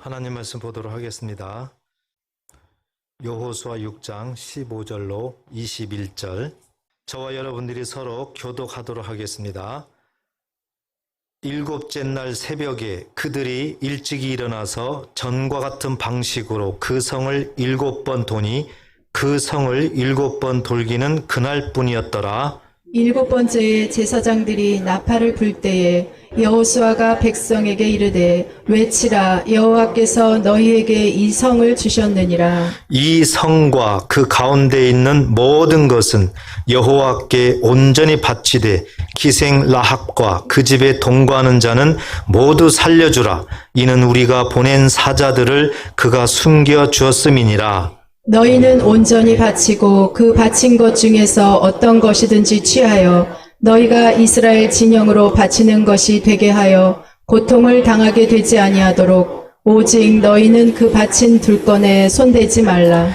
하나님 말씀 보도록 하겠습니다. 여호수아 6장 15절로 21절. 저와 여러분들이 서로 교독하도록 하겠습니다. 일곱째 날 새벽에 그들이 일찍이 일어나서 전과 같은 방식으로 그 성을 7번 도니 그 성을 7번 돌기는 그날뿐이었더라. 7번째에 제사장들이 나팔을 불 때에 여호수아가 백성에게 이르되 외치라, 여호와께서 너희에게 이 성을 주셨느니라. 이 성과 그 가운데 있는 모든 것은 여호와께 온전히 바치되 기생 라합과 그 집에 동거하는 자는 모두 살려주라. 이는 우리가 보낸 사자들을 그가 숨겨 주었음이니라. 너희는 온전히 바치고 그 바친 것 중에서 어떤 것이든지 취하여 너희가 이스라엘 진영으로 바치는 것이 되게 하여 고통을 당하게 되지 아니하도록 오직 너희는 그 바친 둘건에 손대지 말라.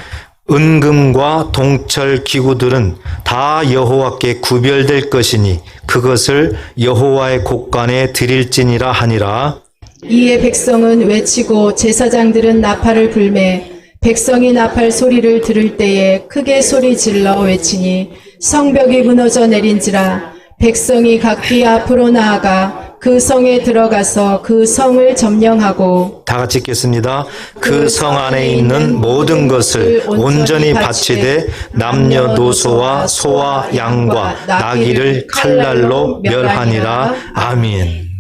은금과 동철 기구들은 다 여호와께 구별될 것이니 그것을 여호와의 곳간에 드릴지니라 하니라. 이에 백성은 외치고 제사장들은 나팔을 불매 백성이 나팔 소리를 들을 때에 크게 소리 질러 외치니 성벽이 무너져 내린지라. 백성이 각기 앞으로 나아가 그 성에 들어가서 그 성을 점령하고 다 같이 읽겠습니다. 그 성 안에 있는 모든 것을 온전히 바치되 남녀노소와 소와 양과 나귀를 칼날로 멸하니라. 아멘.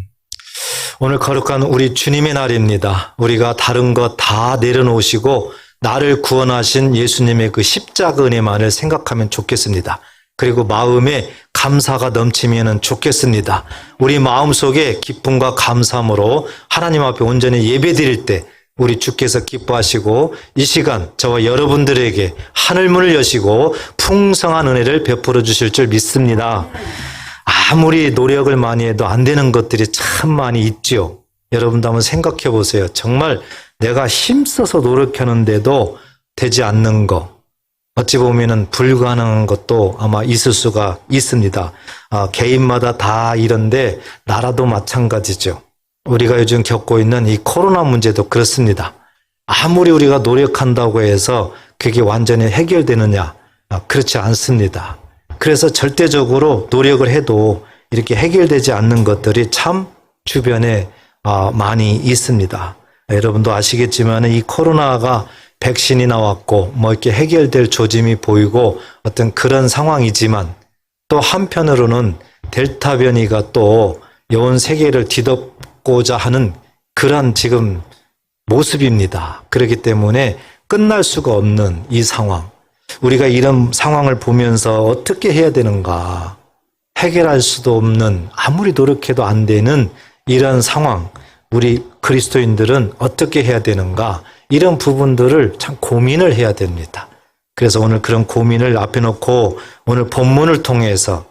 오늘 거룩한 우리 주님의 날입니다. 우리가 다른 것 다 내려놓으시고 나를 구원하신 예수님의 그 십자가 은혜만을 생각하면 좋겠습니다. 그리고 마음에 감사가 넘치면 좋겠습니다. 우리 마음속에 기쁨과 감사함으로 하나님 앞에 온전히 예배드릴 때 우리 주께서 기뻐하시고 이 시간 저와 여러분들에게 하늘문을 여시고 풍성한 은혜를 베풀어 주실 줄 믿습니다. 아무리 노력을 많이 해도 안 되는 것들이 참 많이 있죠. 여러분도 한번 생각해 보세요. 정말 내가 힘써서 노력하는데도 되지 않는 거, 어찌 보면은 불가능한 것도 아마 있을 수가 있습니다. 개인마다 다 이런데 나라도 마찬가지죠. 우리가 요즘 겪고 있는 이 코로나 문제도 그렇습니다. 아무리 우리가 노력한다고 해서 그게 완전히 해결되느냐? 그렇지 않습니다. 그래서 절대적으로 노력을 해도 이렇게 해결되지 않는 것들이 참 주변에 많이 있습니다. 여러분도 아시겠지만 이 코로나가 백신이 나왔고 뭐 이렇게 해결될 조짐이 보이고 어떤 그런 상황이지만 또 한편으로는 델타 변이가 또 온 세계를 뒤덮고자 하는 그런 지금 모습입니다. 그렇기 때문에 끝날 수가 없는 이 상황. 우리가 이런 상황을 보면서 어떻게 해야 되는가? 해결할 수도 없는, 아무리 노력해도 안 되는 이런 상황. 우리 그리스도인들은 어떻게 해야 되는가? 이런 부분들을 참 고민을 해야 됩니다. 그래서 오늘 그런 고민을 앞에 놓고 오늘 본문을 통해서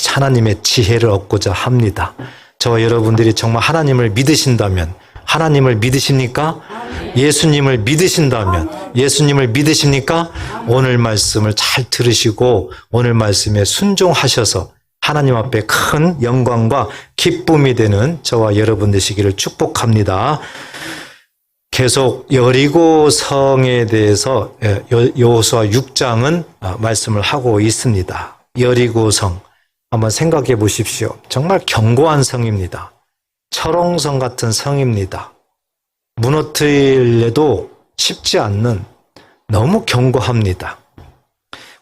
하나님의 지혜를 얻고자 합니다. 저와 여러분들이 정말 하나님을 믿으신다면, 하나님을 믿으십니까? 예수님을 믿으신다면, 예수님을 믿으십니까? 오늘 말씀을 잘 들으시고 오늘 말씀에 순종하셔서 하나님 앞에 큰 영광과 기쁨이 되는 저와 여러분 되시기를 축복합니다. 계속 여리고 성에 대해서 여호수아 6장은 말씀을 하고 있습니다. 여리고 성 한번 생각해 보십시오. 정말 견고한 성입니다. 철옹성 같은 성입니다. 무너뜨리려도 쉽지 않는 너무 견고합니다.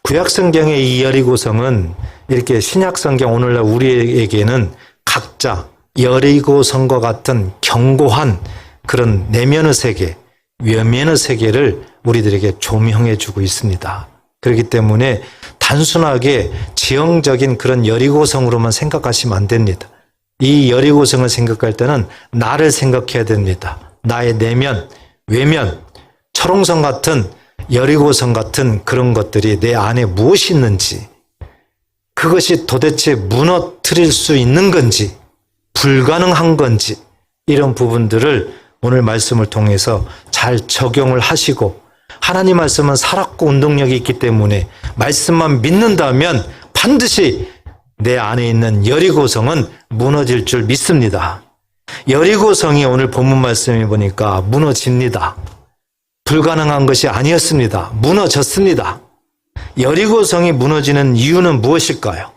구약성경의 이 여리고성은 이렇게 신약성경 오늘날 우리에게는 각자 여리고성과 같은 견고한 그런 내면의 세계, 외면의 세계를 우리들에게 조명해 주고 있습니다. 그렇기 때문에 단순하게 지형적인 그런 여리고성으로만 생각하시면 안 됩니다. 이 여리고성을 생각할 때는 나를 생각해야 됩니다. 나의 내면, 외면, 철옹성 같은 여리고성 같은 그런 것들이 내 안에 무엇이 있는지, 그것이 도대체 무너뜨릴 수 있는 건지, 불가능한 건지, 이런 부분들을 오늘 말씀을 통해서 잘 적용을 하시고, 하나님 말씀은 살았고 운동력이 있기 때문에 말씀만 믿는다면 반드시 내 안에 있는 여리고성은 무너질 줄 믿습니다. 여리고성이 오늘 본문 말씀에 보니까 무너집니다. 불가능한 것이 아니었습니다. 무너졌습니다. 여리고성이 무너지는 이유는 무엇일까요?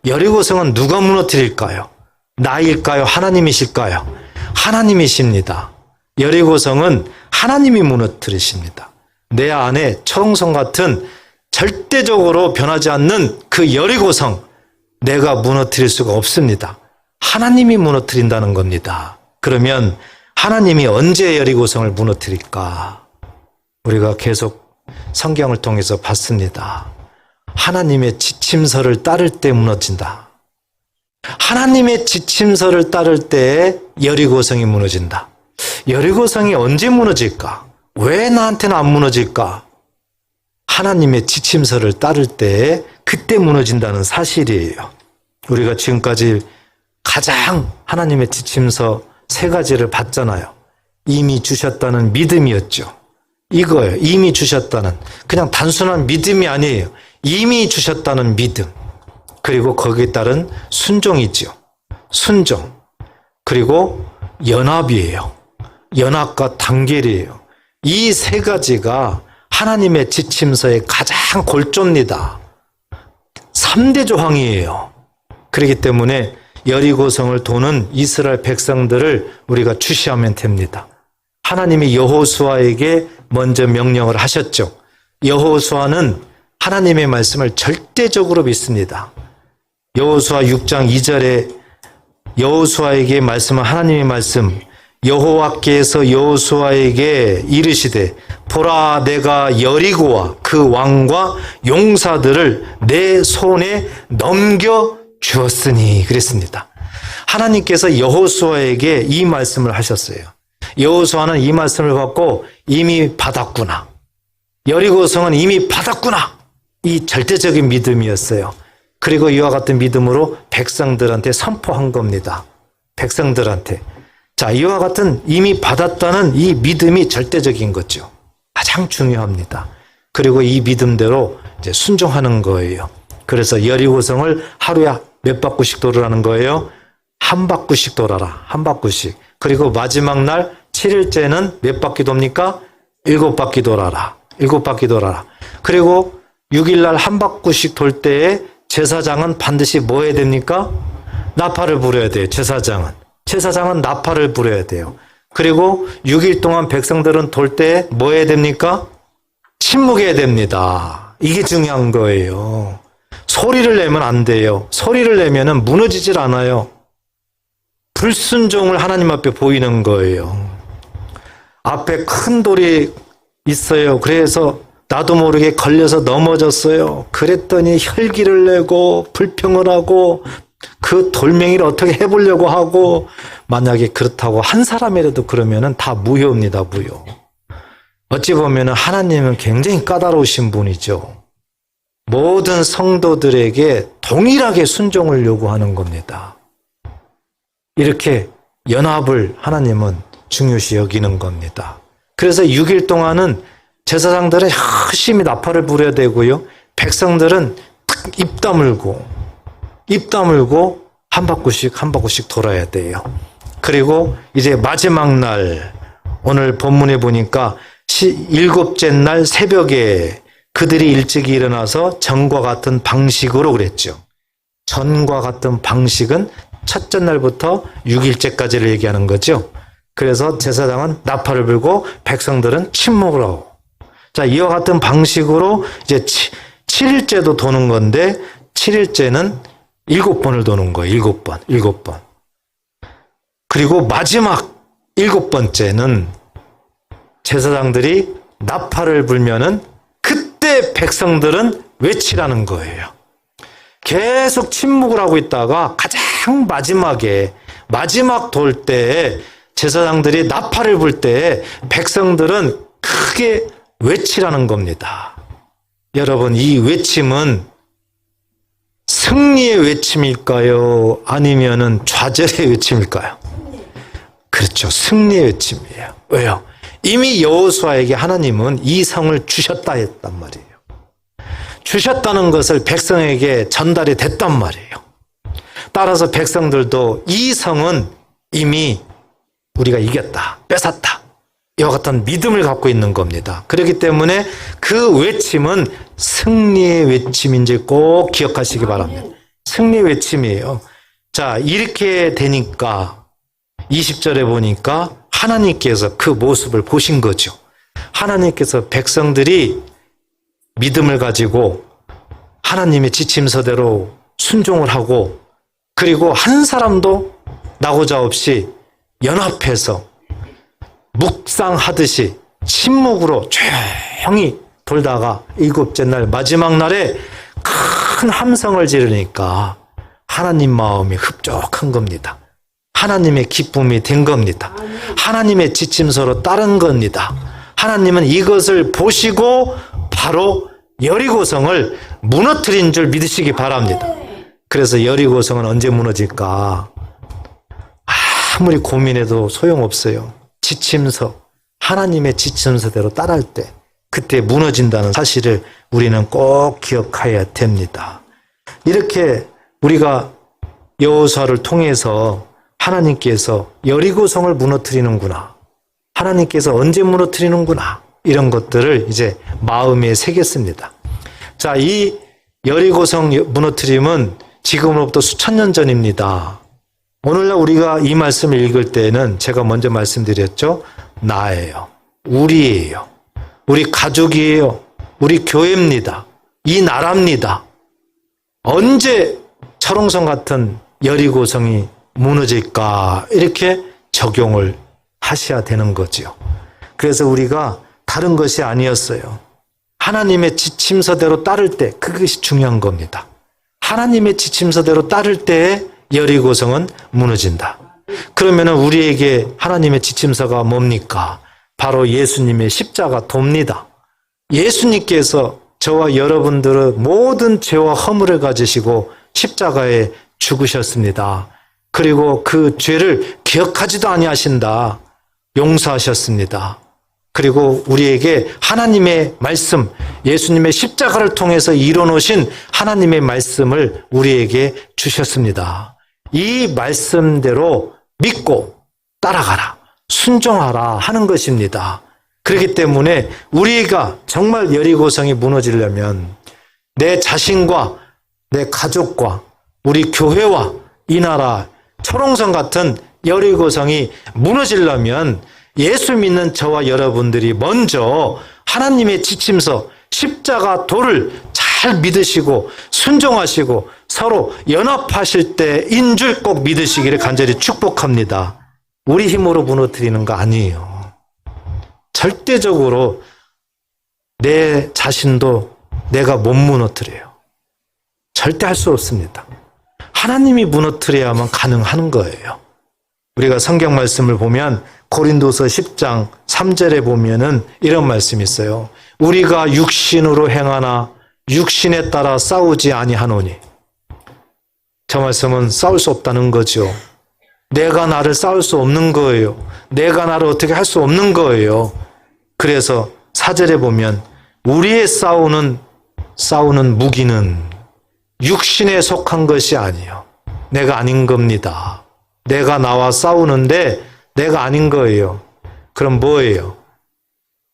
여리고성은 누가 무너뜨릴까요? 나일까요? 하나님이실까요? 하나님이십니다. 여리고성은 하나님이 무너뜨리십니다. 내 안에 철옹성 같은 절대적으로 변하지 않는 그 여리고성, 내가 무너뜨릴 수가 없습니다. 하나님이 무너뜨린다는 겁니다. 그러면 하나님이 언제 여리고성을 무너뜨릴까? 우리가 계속 성경을 통해서 봤습니다. 하나님의 지침서를 따를 때 무너진다. 하나님의 지침서를 따를 때 여리고성이 무너진다. 여리고성이 언제 무너질까? 왜 나한테는 안 무너질까? 하나님의 지침서를 따를 때 그때 무너진다는 사실이에요. 우리가 지금까지 가장 하나님의 지침서 3가지를 봤잖아요. 이미 주셨다는 믿음이었죠. 이거예요. 이미 주셨다는. 그냥 단순한 믿음이 아니에요. 이미 주셨다는 믿음. 그리고 거기에 따른 순종이죠. 순종. 그리고 연합이에요. 연합과 단결이에요. 이 3가지가 하나님의 지침서의 가장 골조입니다. 3대 조항이에요. 그렇기 때문에 여리고성을 도는 이스라엘 백성들을 우리가 주시하면 됩니다. 하나님이 여호수아에게 먼저 명령을 하셨죠. 여호수아는 하나님의 말씀을 절대적으로 믿습니다. 여호수아 6장 2절에 여호수아에게 말씀한 하나님의 말씀, 여호와께서 여호수아에게 이르시되 보라 내가 여리고와 그 왕과 용사들을 내 손에 넘겨 주었으니 그랬습니다. 하나님께서 여호수아에게 이 말씀을 하셨어요. 여호수아는 이 말씀을 받고 이미 받았구나. 여리고성은 이미 받았구나. 이 절대적인 믿음이었어요. 그리고 이와 같은 믿음으로 백성들한테 선포한 겁니다. 백성들한테. 자, 이와 같은 이미 받았다는 이 믿음이 절대적인 거죠. 가장 중요합니다. 그리고 이 믿음대로 이제 순종하는 거예요. 그래서 여리고성을 하루에 몇 바퀴씩 돌으라는 거예요? 한 바퀴씩 돌아라. 한 바퀴씩. 그리고 마지막 날 7일째는 몇 바퀴 돕니까? 7바퀴 돌아라. 7바퀴 돌아라. 그리고 6일날 한 바퀴씩 돌 때에 제사장은 반드시 뭐 해야 됩니까? 나팔을 불어야 돼요. 제사장은 나팔을 불어야 돼요. 그리고 6일 동안 백성들은 돌 때 뭐 해야 됩니까? 침묵해야 됩니다. 이게 중요한 거예요. 소리를 내면 안 돼요. 소리를 내면은 무너지질 않아요. 불순종을 하나님 앞에 보이는 거예요. 앞에 큰 돌이 있어요. 그래서 나도 모르게 걸려서 넘어졌어요. 그랬더니 혈기를 내고 불평을 하고 그 돌멩이를 어떻게 해보려고 하고, 만약에 그렇다고 한 사람이라도 그러면은 다 무효입니다. 무효. 어찌 보면은 하나님은 굉장히 까다로우신 분이죠. 모든 성도들에게 동일하게 순종을 요구하는 겁니다. 이렇게 연합을 하나님은 중요시 여기는 겁니다. 그래서 6일 동안은 제사장들은 열심히 나팔을 불어야 되고요. 백성들은 입 다물고 한 바퀴씩 돌아야 돼요. 그리고 이제 마지막 날, 오늘 본문에 보니까 7째 날 새벽에 그들이 일찍 일어나서 전과 같은 방식으로 그랬죠. 전과 같은 방식은 첫째 날부터 6일째까지를 얘기하는 거죠. 그래서 제사장은 나팔을 불고 백성들은 침묵을 하고. 자, 이와 같은 방식으로 이제 7일째도 도는 건데, 7일째는 7번을 도는 거예요. 7번. 그리고 마지막 7번째는 제사장들이 나팔을 불면은 그때 백성들은 외치라는 거예요. 계속 침묵을 하고 있다가 가장 마지막 돌 때에 제사장들이 나팔을 불 때에 백성들은 크게 외치라는 겁니다. 여러분, 이 외침은 승리의 외침일까요? 아니면은 좌절의 외침일까요? 그렇죠. 승리의 외침이에요. 왜요? 이미 여호수아에게 하나님은 이 성을 주셨다 했단 말이에요. 주셨다는 것을 백성에게 전달이 됐단 말이에요. 따라서 백성들도 이 성은 이미 우리가 이겼다, 뺏었다, 이와 같은 믿음을 갖고 있는 겁니다. 그렇기 때문에 그 외침은 승리의 외침인지 꼭 기억하시기 바랍니다. 승리의 외침이에요. 자, 이렇게 되니까 20절에 보니까 하나님께서 그 모습을 보신 거죠. 하나님께서 백성들이 믿음을 가지고 하나님의 지침서대로 순종을 하고, 그리고 한 사람도 나고자 없이 연합해서 묵상하듯이 침묵으로 조용히 돌다가 일곱째 날 마지막 날에 큰 함성을 지르니까 하나님 마음이 흡족한 겁니다. 하나님의 기쁨이 된 겁니다. 하나님의 지침서로 따른 겁니다. 하나님은 이것을 보시고 바로 여리고성을 무너뜨린 줄 믿으시기 바랍니다. 그래서 여리고성은 언제 무너질까? 아무리 고민해도 소용없어요. 지침서, 하나님의 지침서대로 따라할 때 그때 무너진다는 사실을 우리는 꼭 기억해야 됩니다. 이렇게 우리가 여호수아를 통해서 하나님께서 여리고성을 무너뜨리는구나, 하나님께서 언제 무너뜨리는구나, 이런 것들을 이제 마음에 새겼습니다. 자, 이 여리고성 무너뜨림은 지금으로부터 수천 년 전입니다. 오늘날 우리가 이 말씀을 읽을 때는 제가 먼저 말씀드렸죠. 나예요. 우리예요. 우리 가족이에요. 우리 교회입니다. 이 나라입니다. 언제 철옹성 같은 여리고성이 무너질까? 이렇게 적용을 하셔야 되는 거죠. 그래서 우리가 다른 것이 아니었어요. 하나님의 지침서대로 따를 때 그것이 중요한 겁니다. 하나님의 지침서대로 따를 때에 여리고성은 무너진다. 그러면 우리에게 하나님의 지침서가 뭡니까? 바로 예수님의 십자가 돕니다. 예수님께서 저와 여러분들의 모든 죄와 허물을 가지시고 십자가에 죽으셨습니다. 그리고 그 죄를 기억하지도 아니하신다. 용서하셨습니다. 그리고 우리에게 하나님의 말씀, 예수님의 십자가를 통해서 이뤄놓으신 하나님의 말씀을 우리에게 주셨습니다. 이 말씀대로 믿고 따라가라, 순종하라 하는 것입니다. 그렇기 때문에 우리가 정말 여리고성이 무너지려면 내 자신과 내 가족과 우리 교회와 이 나라 철옹성 같은 여리고성이 무너지려면 예수 믿는 저와 여러분들이 먼저 하나님의 지침서 십자가 도를 잘 믿으시고 순종하시고 서로 연합하실 때인 줄 꼭 믿으시기를 간절히 축복합니다. 우리 힘으로 무너뜨리는 거 아니에요. 절대적으로 내 자신도 내가 못 무너뜨려요. 절대 할 수 없습니다. 하나님이 무너뜨려야만 가능한 거예요. 우리가 성경 말씀을 보면 고린도서 10장 3절에 보면은 이런 말씀이 있어요. 우리가 육신으로 행하나 육신에 따라 싸우지 아니하노니. 저 말씀은 싸울 수 없다는 거죠. 내가 나를 싸울 수 없는 거예요. 내가 나를 어떻게 할 수 없는 거예요. 그래서 4절에 보면 우리의 싸우는 무기는 육신에 속한 것이 아니에요. 내가 아닌 겁니다. 내가 나와 싸우는데 내가 아닌 거예요. 그럼 뭐예요?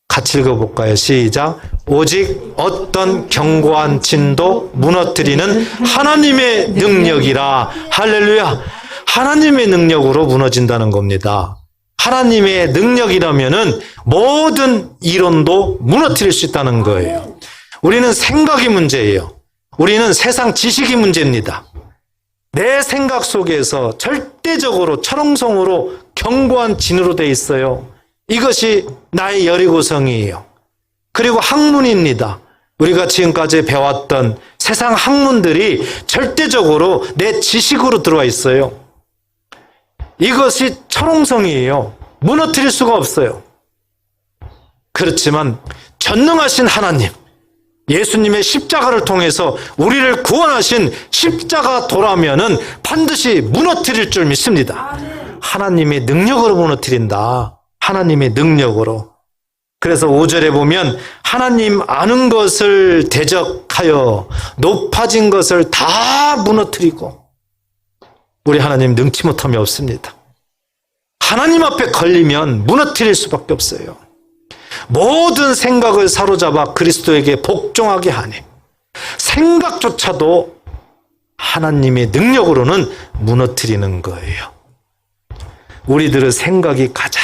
같이 읽어볼까요? 시작. 오직 어떤 견고한 진도 무너뜨리는 하나님의 능력이라. 할렐루야. 하나님의 능력으로 무너진다는 겁니다. 하나님의 능력이라면은 모든 이론도 무너뜨릴 수 있다는 거예요. 우리는 생각이 문제예요. 우리는 세상 지식이 문제입니다. 내 생각 속에서 절대적으로 철옹성으로 견고한 진으로 돼 있어요. 이것이 나의 여리고성이에요. 그리고 학문입니다. 우리가 지금까지 배웠던 세상 학문들이 절대적으로 내 지식으로 들어와 있어요. 이것이 철옹성이에요. 무너뜨릴 수가 없어요. 그렇지만 전능하신 하나님, 예수님의 십자가를 통해서 우리를 구원하신 십자가 도라면은 반드시 무너뜨릴 줄 믿습니다. 하나님의 능력으로 무너뜨린다. 하나님의 능력으로. 그래서 5절에 보면 하나님 아는 것을 대적하여 높아진 것을 다 무너뜨리고. 우리 하나님 능치 못함이 없습니다. 하나님 앞에 걸리면 무너뜨릴 수밖에 없어요. 모든 생각을 사로잡아 그리스도에게 복종하게 하니 생각조차도 하나님의 능력으로는 무너뜨리는 거예요. 우리들의 생각이 가장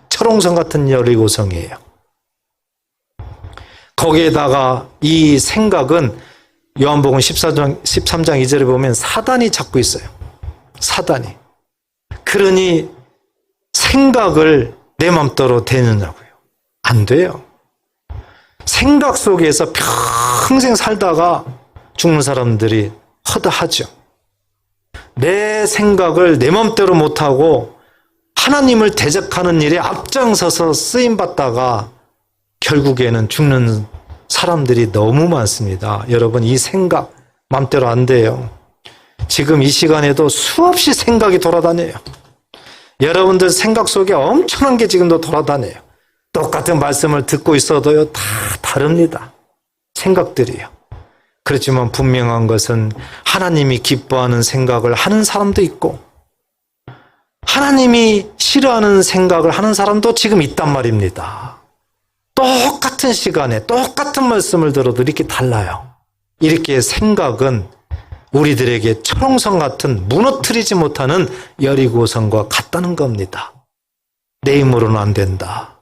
철옹성 같은 여리고성이에요. 거기에다가 이 생각은 요한복음 13장 2절에 보면 사단이 잡고 있어요. 사단이. 그러니 생각을 내 맘대로 되느냐고요. 안 돼요. 생각 속에서 평생 살다가 죽는 사람들이 허다하죠. 내 생각을 내 맘대로 못하고 하나님을 대적하는 일에 앞장서서 쓰임받다가 결국에는 죽는 사람들이 너무 많습니다. 여러분, 이 생각 맘대로 안 돼요. 지금 이 시간에도 수없이 생각이 돌아다녀요. 여러분들 생각 속에 엄청난 게 지금도 돌아다녀요. 똑같은 말씀을 듣고 있어도요, 다 다릅니다. 생각들이요. 그렇지만 분명한 것은 하나님이 기뻐하는 생각을 하는 사람도 있고 하나님이 싫어하는 생각을 하는 사람도 지금 있단 말입니다. 똑같은 시간에 똑같은 말씀을 들어도 이렇게 달라요. 이렇게 생각은 우리들에게 철옹성 같은 무너뜨리지 못하는 여리고성과 같다는 겁니다. 내 힘으로는 안 된다.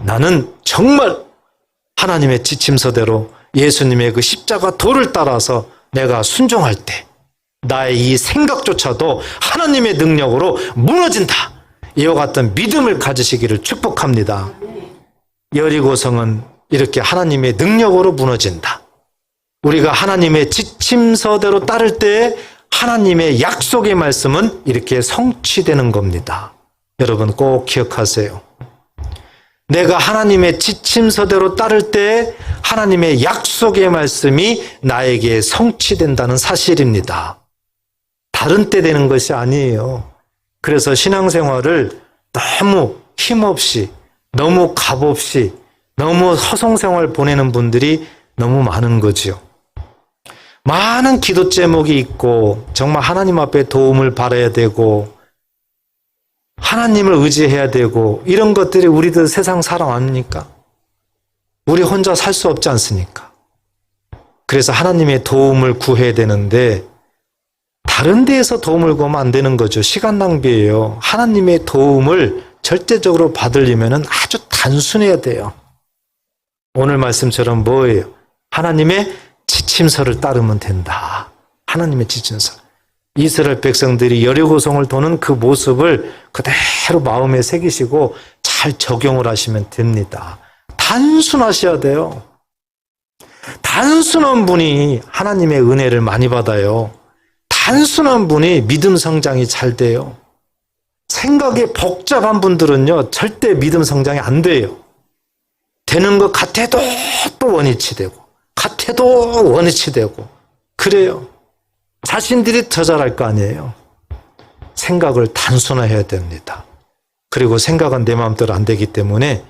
나는 정말 하나님의 지침서대로 예수님의 그 십자가 도를 따라서 내가 순종할 때 나의 이 생각조차도 하나님의 능력으로 무너진다. 이와 같은 믿음을 가지시기를 축복합니다. 여리고성은 이렇게 하나님의 능력으로 무너진다. 우리가 하나님의 지침서대로 따를 때 하나님의 약속의 말씀은 이렇게 성취되는 겁니다. 여러분 꼭 기억하세요. 내가 하나님의 지침서대로 따를 때 하나님의 약속의 말씀이 나에게 성취된다는 사실입니다. 다른 때 되는 것이 아니에요. 그래서 신앙생활을 너무 힘없이, 너무 값없이, 너무 허송생활 보내는 분들이 너무 많은 거지요. 많은 기도 제목이 있고 정말 하나님 앞에 도움을 받아야 되고 하나님을 의지해야 되고 이런 것들이 우리들 세상 사람 아닙니까? 우리 혼자 살 수 없지 않습니까? 그래서 하나님의 도움을 구해야 되는데 다른 데에서 도움을 구하면 안 되는 거죠. 시간 낭비예요. 하나님의 도움을 절대적으로 받으려면 아주 단순해야 돼요. 오늘 말씀처럼 뭐예요? 하나님의 지침서를 따르면 된다. 하나님의 지침서. 이스라엘 백성들이 여리고성을 도는 그 모습을 그대로 마음에 새기시고 잘 적용을 하시면 됩니다. 단순하셔야 돼요. 단순한 분이 하나님의 은혜를 많이 받아요. 단순한 분이 믿음 성장이 잘 돼요. 생각이 복잡한 분들은요, 절대 믿음 성장이 안 돼요. 되는 것 같아도 또 원위치 되고, 같아도 원위치 되고, 그래요. 자신들이 더 잘할 거 아니에요. 생각을 단순화해야 됩니다. 그리고 생각은 내 마음대로 안 되기 때문에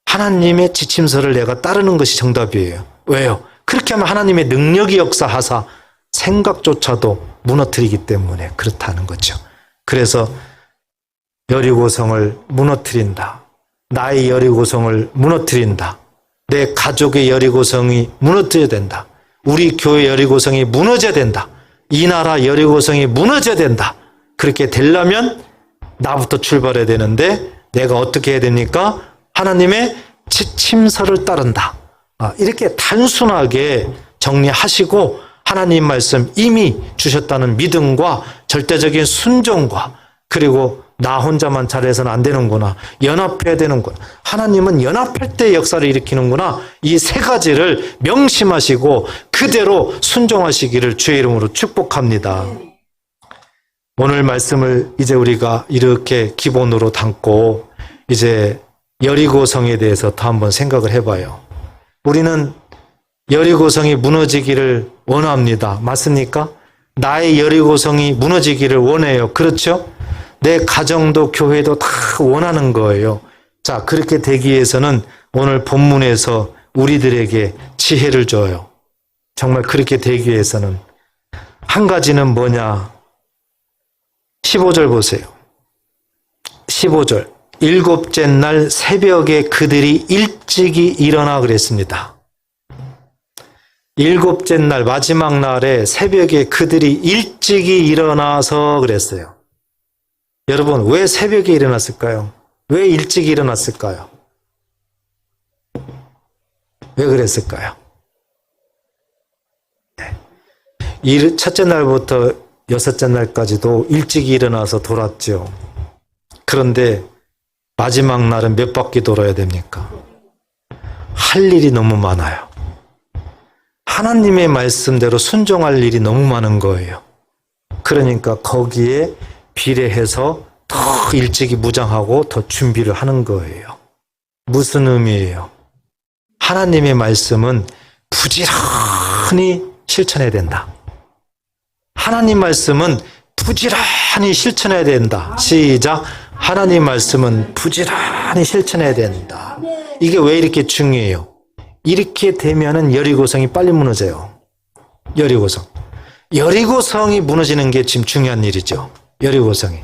하나님의 지침서를 내가 따르는 것이 정답이에요. 왜요? 그렇게 하면 하나님의 능력이 역사하사 생각조차도 무너뜨리기 때문에 그렇다는 거죠. 그래서 여리고성을 무너뜨린다. 나의 여리고성을 무너뜨린다. 내 가족의 여리고성이 무너뜨려야 된다. 우리 교회 여리고성이 무너져야 된다. 이 나라 여리고성이 무너져야 된다. 그렇게 되려면 나부터 출발해야 되는데 내가 어떻게 해야 됩니까? 하나님의 지침서를 따른다. 이렇게 단순하게 정리하시고 하나님 말씀 이미 주셨다는 믿음과 절대적인 순종과 그리고 나 혼자만 잘해서는 안 되는구나. 연합해야 되는구나. 하나님은 연합할 때 역사를 일으키는구나. 이 세 가지를 명심하시고 그대로 순종하시기를 주의 이름으로 축복합니다. 오늘 말씀을 이제 우리가 이렇게 기본으로 담고 이제 여리고성에 대해서 더 한번 생각을 해봐요. 우리는 여리고성이 무너지기를 원합니다. 맞습니까? 나의 여리고성이 무너지기를 원해요. 그렇죠? 내 가정도 교회도 다 원하는 거예요. 자, 그렇게 되기 위해서는 오늘 본문에서 우리들에게 지혜를 줘요. 정말 그렇게 되기 위해서는 한 가지는 뭐냐? 15절 보세요. 15절. 일곱째 날 새벽에 그들이 일찍이 일어나 그랬습니다. 일곱째 날 마지막 날에 새벽에 그들이 일찍이 일어나서 그랬어요. 여러분, 왜 새벽에 일어났을까요? 왜 일찍 일어났을까요? 왜 그랬을까요? 첫째 날부터 여섯째 날까지도 일찍 일어나서 돌았죠. 그런데 마지막 날은 몇 바퀴 돌아야 됩니까? 할 일이 너무 많아요. 하나님의 말씀대로 순종할 일이 너무 많은 거예요. 그러니까 거기에 비례해서 더 일찍이 무장하고 더 준비를 하는 거예요. 무슨 의미예요? 하나님의 말씀은 부지런히 실천해야 된다. 하나님 말씀은 부지런히 실천해야 된다. 시작. 하나님 말씀은 부지런히 실천해야 된다. 이게 왜 이렇게 중요해요? 이렇게 되면은 여리고성이 빨리 무너져요. 여리고성. 여리고성이 무너지는 게 지금 중요한 일이죠. 여리고성이.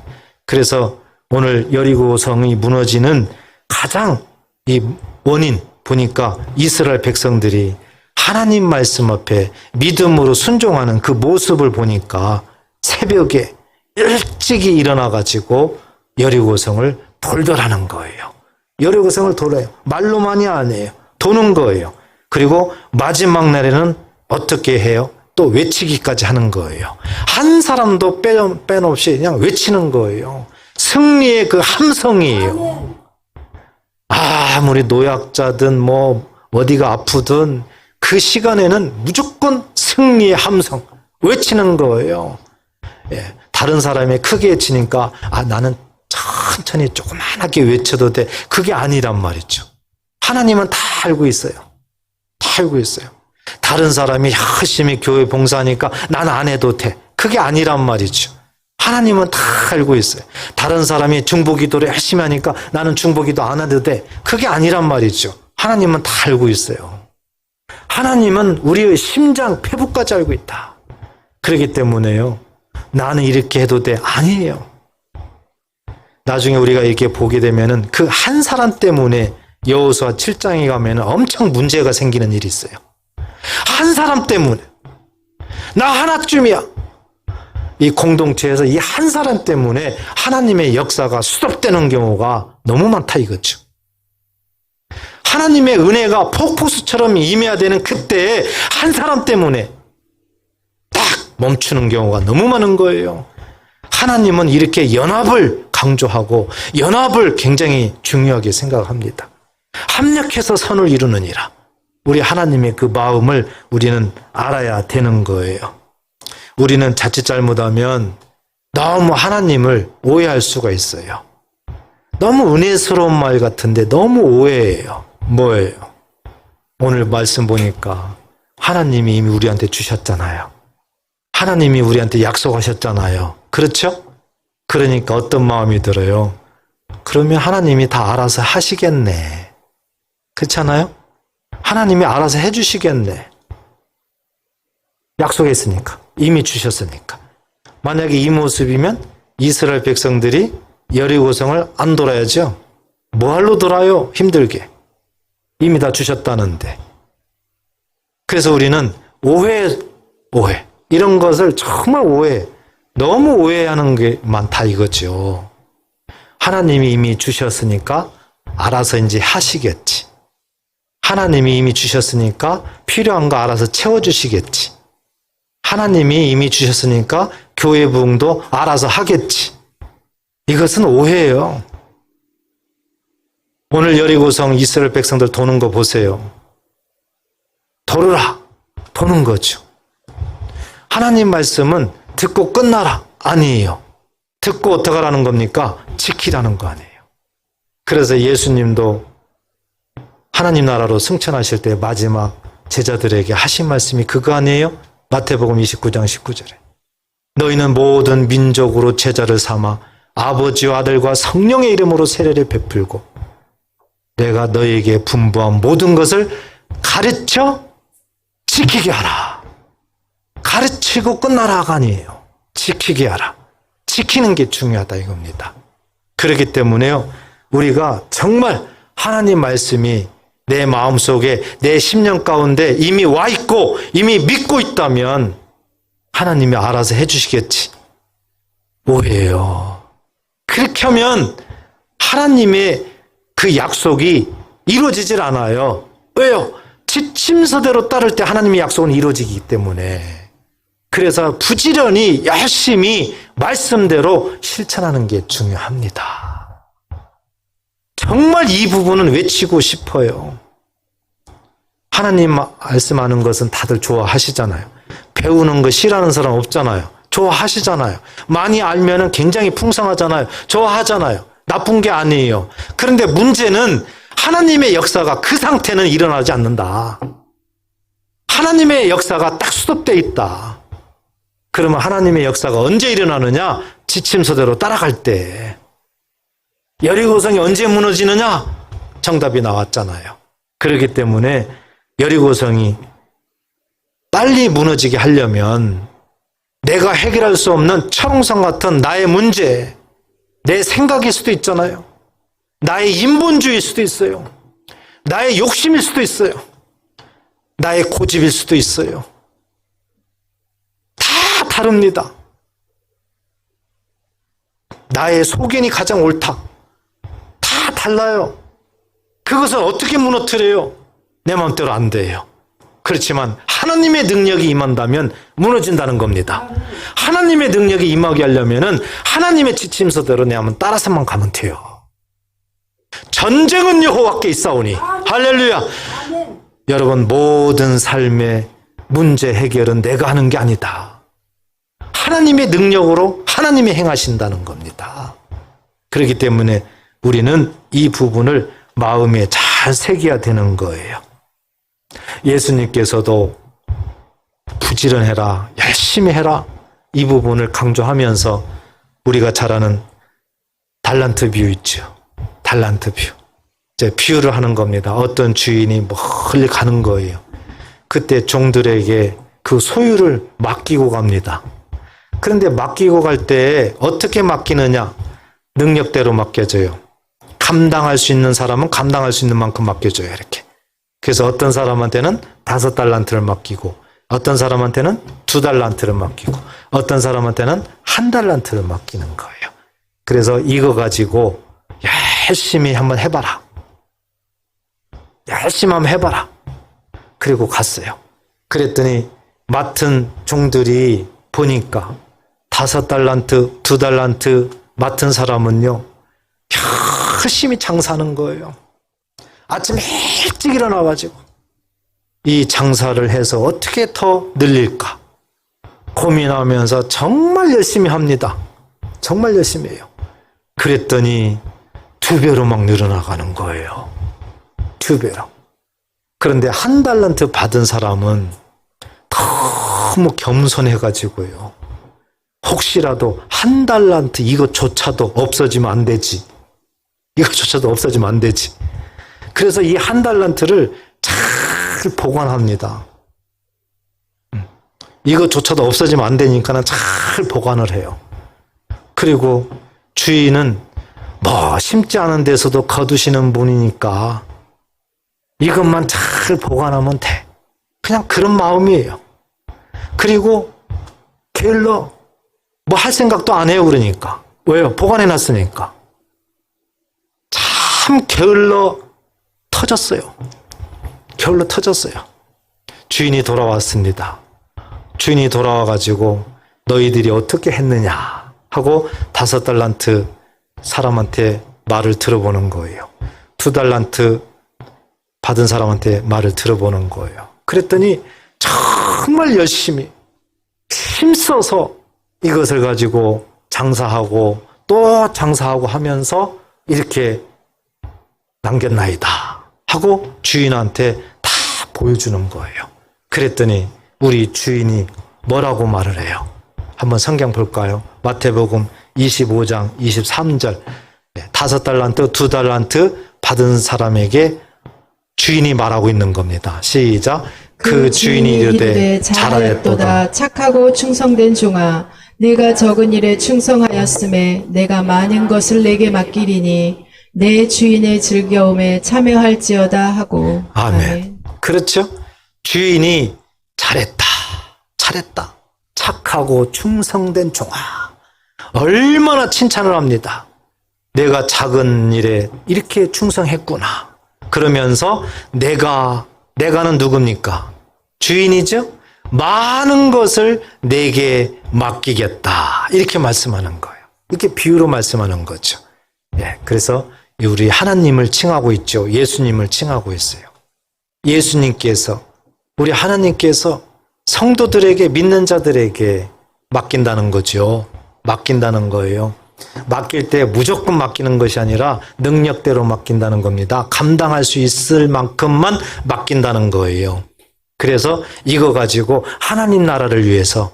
그래서 오늘 여리고성이 무너지는 가장 이 원인 보니까 이스라엘 백성들이 하나님 말씀 앞에 믿음으로 순종하는 그 모습을 보니까 새벽에 일찍이 일어나가지고 여리고성을 돌더라는 거예요. 여리고성을 돌아요. 말로만이 아니에요. 도는 거예요. 그리고 마지막 날에는 어떻게 해요? 또 외치기까지 하는 거예요. 한 사람도 빼놓없이 그냥 외치는 거예요. 승리의 그 함성이에요. 아무리 노약자든 뭐 어디가 아프든 그 시간에는 무조건 승리의 함성 외치는 거예요. 예, 다른 사람이 크게 외치니까 나는 천천히 조그만하게 외쳐도 돼. 그게 아니란 말이죠. 하나님은 다 알고 있어요. 다 알고 있어요. 다른 사람이 열심히 교회 봉사하니까 난 안 해도 돼. 그게 아니란 말이죠. 하나님은 다 알고 있어요. 다른 사람이 중보기도를 열심히 하니까 나는 중보기도 안 해도 돼. 그게 아니란 말이죠. 하나님은 다 알고 있어요. 하나님은 우리의 심장, 폐부까지 알고 있다. 그렇기 때문에요. 나는 이렇게 해도 돼. 아니에요. 나중에 우리가 이렇게 보게 되면은 그 한 사람 때문에 여호수아 7장에 가면은 엄청 문제가 생기는 일이 있어요. 한 사람 때문에. 나 하나쯤이야. 이 공동체에서 이 한 사람 때문에 하나님의 역사가 수습되는 경우가 너무 많다 이거죠. 하나님의 은혜가 폭포수처럼 임해야 되는 그때에 한 사람 때문에 딱 멈추는 경우가 너무 많은 거예요. 하나님은 이렇게 연합을 강조하고 연합을 굉장히 중요하게 생각합니다. 합력해서 선을 이루느니라. 우리 하나님의 그 마음을 우리는 알아야 되는 거예요. 우리는 자칫 잘못하면 너무 하나님을 오해할 수가 있어요. 너무 은혜스러운 말 같은데 너무 오해해요. 뭐예요? 오늘 말씀 보니까 하나님이 이미 우리한테 주셨잖아요. 하나님이 우리한테 약속하셨잖아요. 그렇죠? 그러니까 어떤 마음이 들어요? 그러면 하나님이 다 알아서 하시겠네. 그렇잖아요? 하나님이 알아서 해주시겠네. 약속했으니까. 이미 주셨으니까. 만약에 이 모습이면 이스라엘 백성들이 여리고성을 안 돌아야죠. 뭐할로 돌아요? 힘들게. 이미 다 주셨다는데. 그래서 우리는 오해. 이런 것을 정말 너무 오해하는 게 많다 이거죠. 하나님이 이미 주셨으니까 알아서 이제 하시겠지. 하나님이 이미 주셨으니까 필요한 거 알아서 채워주시겠지. 하나님이 이미 주셨으니까 교회 부흥도 알아서 하겠지. 이것은 오해예요. 오늘 여리고성 이스라엘 백성들 도는 거 보세요. 도르라. 도는 거죠. 하나님 말씀은 듣고 끝나라. 아니에요. 듣고 어떻게 하라는 겁니까? 지키라는 거 아니에요. 그래서 예수님도 하나님 나라로 승천하실 때 마지막 제자들에게 하신 말씀이 그거 아니에요? 마태복음 29장 19절에 너희는 모든 민족으로 제자를 삼아 아버지와 아들과 성령의 이름으로 세례를 베풀고 내가 너희에게 분부한 모든 것을 가르쳐 지키게 하라. 가르치고 끝나라가 아니에요. 지키게 하라. 지키는 게 중요하다 이겁니다. 그렇기 때문에요. 우리가 정말 하나님 말씀이 내 마음속에 내 심령 가운데 이미 와 있고 이미 믿고 있다면 하나님이 알아서 해주시겠지. 오해요. 그렇게 하면 하나님의 그 약속이 이루어지질 않아요. 왜요? 지침서대로 따를 때 하나님의 약속은 이루어지기 때문에. 그래서 부지런히 열심히 말씀대로 실천하는 게 중요합니다. 정말 이 부분은 외치고 싶어요. 하나님 말씀하는 것은 다들 좋아하시잖아요. 배우는 거 싫어하는 사람 없잖아요. 좋아하시잖아요. 많이 알면은 굉장히 풍성하잖아요. 좋아하잖아요. 나쁜 게 아니에요. 그런데 문제는 하나님의 역사가 그 상태는 일어나지 않는다. 하나님의 역사가 딱 수립되어 있다. 그러면 하나님의 역사가 언제 일어나느냐? 지침서대로 따라갈 때. 여리고성이 언제 무너지느냐? 정답이 나왔잖아요. 그렇기 때문에 여리고성이 빨리 무너지게 하려면 내가 해결할 수 없는 철옹성 같은 나의 문제, 내 생각일 수도 있잖아요. 나의 인본주의일 수도 있어요. 나의 욕심일 수도 있어요. 나의 고집일 수도 있어요. 다 다릅니다. 나의 소견이 가장 옳다. 다 달라요. 그것을 어떻게 무너뜨려요? 내 마음대로 안 돼요. 그렇지만 하나님의 능력이 임한다면 무너진다는 겁니다. 하나님의 능력이 임하게 하려면은 하나님의 지침서대로 내 한번 따라서만 가면 돼요. 전쟁은 여호와께 있사오니 할렐루야. 여러분, 모든 삶의 문제 해결은 내가 하는 게 아니다. 하나님의 능력으로 하나님이 행하신다는 겁니다. 그렇기 때문에 우리는 이 부분을 마음에 잘 새겨야 되는 거예요. 예수님께서도 부지런해라, 열심히 해라, 이 부분을 강조하면서 우리가 잘 아는 달란트 비유 있죠. 달란트 비유. 이제 비유를 하는 겁니다. 어떤 주인이 멀리 가는 거예요. 그때 종들에게 그 소유를 맡기고 갑니다. 그런데 맡기고 갈 때 어떻게 맡기느냐? 능력대로 맡겨져요. 감당할 수 있는 사람은 감당할 수 있는 만큼 맡겨줘요. 이렇게. 그래서 어떤 사람한테는 5달란트를 맡기고, 어떤 사람한테는 2달란트를 맡기고, 어떤 사람한테는 1달란트를 맡기는 거예요. 그래서 이거 가지고 열심히 한번 해봐라. 열심히 한번 해봐라. 그리고 갔어요. 그랬더니 맡은 종들이 보니까 5달란트, 2달란트 맡은 사람은요, 열심히 장사하는 거예요. 아침에 일찍 일어나가지고 이 장사를 해서 어떻게 더 늘릴까 고민하면서 정말 열심히 합니다. 정말 열심히 해요. 그랬더니 2배로 막 늘어나가는 거예요. 2배로. 그런데 1달란트 받은 사람은 너무 겸손해가지고요. 혹시라도 1달란트 이것조차도 없어지면 안 되지. 이것조차도 없어지면 안 되지. 그래서 이 1달란트를 잘 보관합니다. 이것조차도 없어지면 안 되니까 잘 보관을 해요. 그리고 주인은 심지 않은 데서도 거두시는 분이니까 이것만 잘 보관하면 돼. 그냥 그런 마음이에요. 그리고 게을러 할 생각도 안 해요. 그러니까. 왜요? 보관해놨으니까. 참 게을러 터졌어요. 게을러 터졌어요. 주인이 돌아왔습니다. 주인이 돌아와가지고 너희들이 어떻게 했느냐 하고 5달란트 사람한테 말을 들어보는 거예요. 2달란트 받은 사람한테 말을 들어보는 거예요. 그랬더니 정말 열심히 힘써서 이것을 가지고 장사하고 또 장사하고 하면서 이렇게 남겼나이다 하고 주인한테 다 보여주는 거예요. 그랬더니 우리 주인이 뭐라고 말을 해요? 한번 성경 볼까요? 마태복음 25장 23절. 5달란트, 2달란트 받은 사람에게 주인이 말하고 있는 겁니다. 시작. 그 주인이 이르되 잘하였도다. 착하고 충성된 종아, 네가 적은 일에 충성하였음에 내가 많은 것을 내게 맡기리니 내 주인의 즐거움에 참여할지어다 하고. 아멘. 그렇죠? 주인이 잘했다. 잘했다. 착하고 충성된 종아. 얼마나 칭찬을 합니다. 내가 작은 일에 이렇게 충성했구나. 그러면서 내가는 누굽니까? 주인이죠? 많은 것을 내게 맡기겠다. 이렇게 말씀하는 거예요. 이렇게 비유로 말씀하는 거죠. 예, 그래서 우리 하나님을 칭하고 있죠. 예수님을 칭하고 있어요. 예수님께서, 우리 하나님께서 성도들에게, 믿는 자들에게 맡긴다는 거죠. 맡긴다는 거예요. 맡길 때 무조건 맡기는 것이 아니라 능력대로 맡긴다는 겁니다. 감당할 수 있을 만큼만 맡긴다는 거예요. 그래서 이거 가지고 하나님 나라를 위해서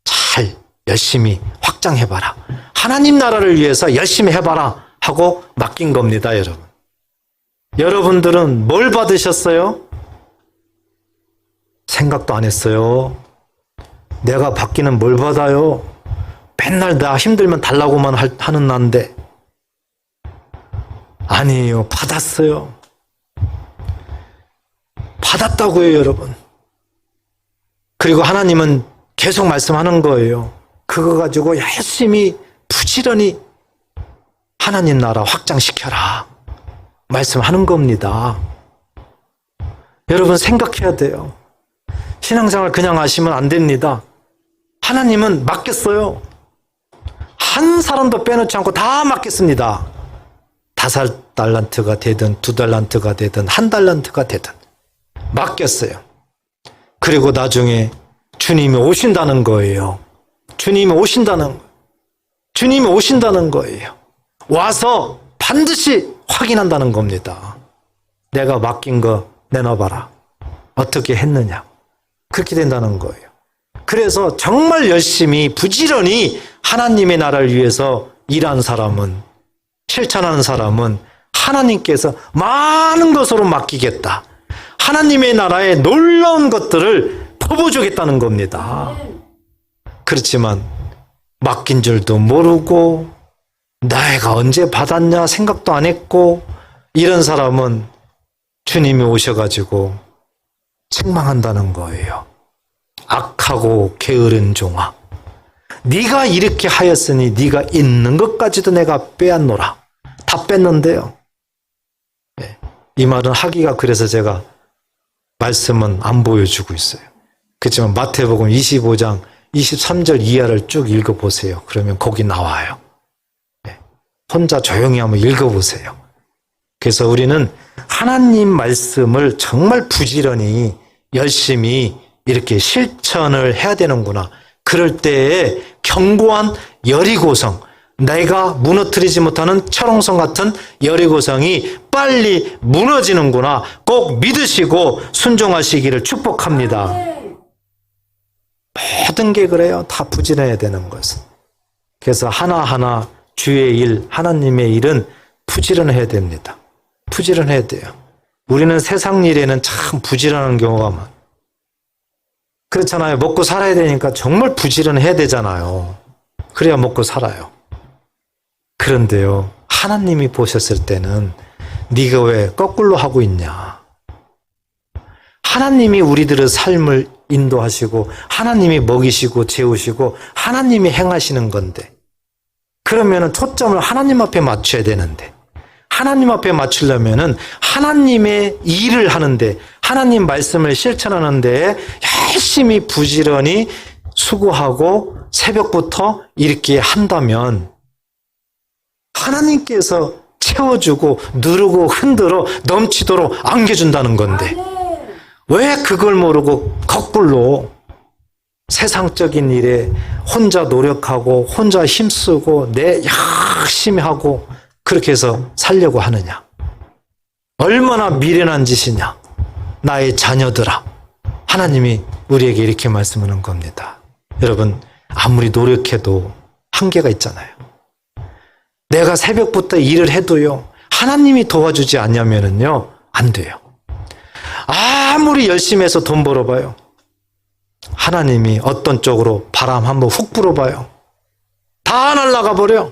잘 열심히 확장해봐라. 하나님 나라를 위해서 열심히 해봐라 하고 맡긴 겁니다, 여러분. 여러분들은 뭘 받으셨어요? 생각도 안 했어요. 내가 받기는 뭘 받아요? 맨날 나 힘들면 달라고만 하는 난데. 아니에요. 받았어요. 받았다고요, 여러분. 그리고 하나님은 계속 말씀하는 거예요. 그거 가지고 열심히 부지런히 하나님 나라 확장시켜라. 말씀하는 겁니다. 여러분 생각해야 돼요. 신앙생활 그냥 하시면 안 됩니다. 하나님은 맡겼어요. 한 사람도 빼놓지 않고 다 맡겼습니다. 5달란트가 되든 2달란트가 되든 1달란트가 되든 맡겼어요. 그리고 나중에 주님이 오신다는 거예요. 주님이 오신다는 거예요. 와서 반드시 확인한다는 겁니다. 내가 맡긴 거 내놔봐라. 어떻게 했느냐. 그렇게 된다는 거예요. 그래서 정말 열심히 부지런히 하나님의 나라를 위해서 일한 사람은, 실천하는 사람은 하나님께서 많은 것으로 맡기겠다. 하나님의 나라에 놀라운 것들을 퍼부어주겠다는 겁니다. 그렇지만 맡긴 줄도 모르고 내가 언제 받았냐 생각도 안 했고 이런 사람은 주님이 오셔가지고 책망한다는 거예요. 악하고 게으른 종아, 네가 이렇게 하였으니 네가 있는 것까지도 내가 빼앗노라. 다 뺐는데요. 이 말은 하기가 그래서 제가 말씀은 안 보여주고 있어요. 그렇지만 마태복음 25장 23절 이하를 쭉 읽어보세요. 그러면 거기 나와요. 혼자 조용히 한번 읽어보세요. 그래서 우리는 하나님 말씀을 정말 부지런히 열심히 이렇게 실천을 해야 되는구나. 그럴 때에 견고한 여리고성, 내가 무너뜨리지 못하는 철옹성 같은 여리고성이 빨리 무너지는구나. 꼭 믿으시고 순종하시기를 축복합니다. 모든 게 그래요. 다 부지런해야 되는 것은. 그래서 하나하나 주의 일, 하나님의 일은 부지런해야 됩니다. 부지런해야 돼요. 우리는 세상 일에는 참 부지런한 경우가 많아요. 그렇잖아요. 먹고 살아야 되니까 정말 부지런해야 되잖아요. 그래야 먹고 살아요. 그런데요, 하나님이 보셨을 때는 네가 왜 거꾸로 하고 있냐. 하나님이 우리들의 삶을 인도하시고 하나님이 먹이시고 재우시고 하나님이 행하시는 건데, 그러면은 초점을 하나님 앞에 맞춰야 되는데, 하나님 앞에 맞추려면은 하나님의 일을 하는데, 하나님 말씀을 실천하는데 열심히 부지런히 수고하고 새벽부터 이렇게 한다면 하나님께서 채워주고 누르고 흔들어 넘치도록 안겨준다는 건데, 왜 그걸 모르고 거꾸로 세상적인 일에 혼자 노력하고 혼자 힘쓰고 내 열심히 하고 그렇게 해서 살려고 하느냐. 얼마나 미련한 짓이냐. 나의 자녀들아. 하나님이 우리에게 이렇게 말씀하는 겁니다. 여러분, 아무리 노력해도 한계가 있잖아요. 내가 새벽부터 일을 해도요, 하나님이 도와주지 않냐면은요, 안 돼요. 아무리 열심히 해서 돈 벌어봐요. 하나님이 어떤 쪽으로 바람 한번 훅 불어봐요. 다 날아가 버려.